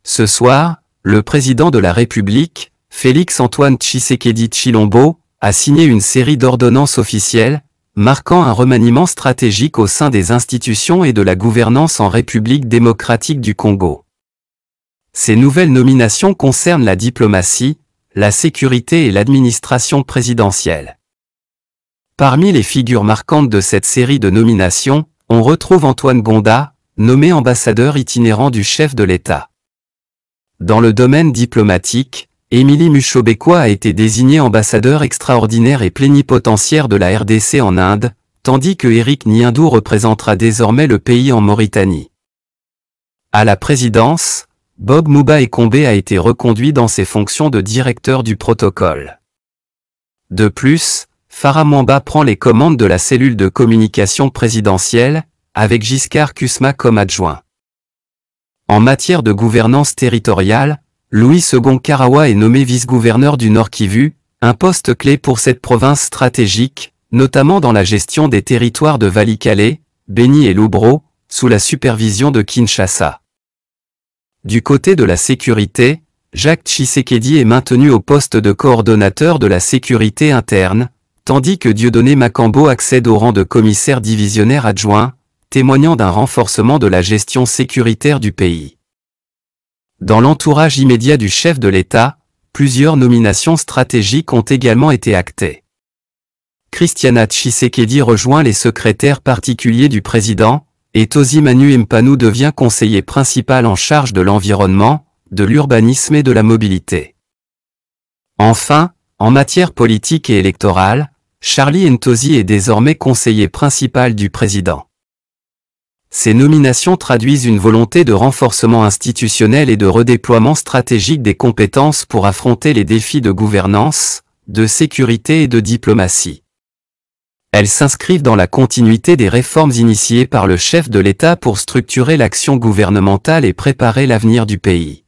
Ce soir, le président de la République, Félix-Antoine Tshisekedi Tshilombo, a signé une série d'ordonnances officielles, marquant un remaniement stratégique au sein des institutions et de la gouvernance en République démocratique du Congo. Ces nouvelles nominations concernent la diplomatie, la sécurité et l'administration présidentielle. Parmi les figures marquantes de cette série de nominations, on retrouve Antoine Gonda, nommé ambassadeur itinérant du chef de l'État. Dans le domaine diplomatique, Émilie Mushobekwa a été désignée ambassadeur extraordinaire et plénipotentiaire de la RDC en Inde, tandis que Éric Niindou représentera désormais le pays en Mauritanie. À la présidence, Bob Mouba Ekombe a été reconduit dans ses fonctions de directeur du protocole. De plus, Farah Mwamba prend les commandes de la cellule de communication présidentielle, avec Giscard Kusma comme adjoint. En matière de gouvernance territoriale, Louis II Karawa est nommé vice-gouverneur du Nord Kivu, un poste clé pour cette province stratégique, notamment dans la gestion des territoires de Walikale, Beni et Lubero, sous la supervision de Kinshasa. Du côté de la sécurité, Jacques Tshisekedi est maintenu au poste de coordonnateur de la sécurité interne, tandis que Dieudonné Makambo accède au rang de commissaire divisionnaire adjoint, témoignant d'un renforcement de la gestion sécuritaire du pays. Dans l'entourage immédiat du chef de l'État, plusieurs nominations stratégiques ont également été actées. Christiana Tshisekedi rejoint les secrétaires particuliers du président, et Tozi Manu Mpanou devient conseiller principal en charge de l'environnement, de l'urbanisme et de la mobilité. Enfin, en matière politique et électorale, Charlie Ntosi est désormais conseiller principal du président. Ces nominations traduisent une volonté de renforcement institutionnel et de redéploiement stratégique des compétences pour affronter les défis de gouvernance, de sécurité et de diplomatie. Elles s'inscrivent dans la continuité des réformes initiées par le chef de l'État pour structurer l'action gouvernementale et préparer l'avenir du pays.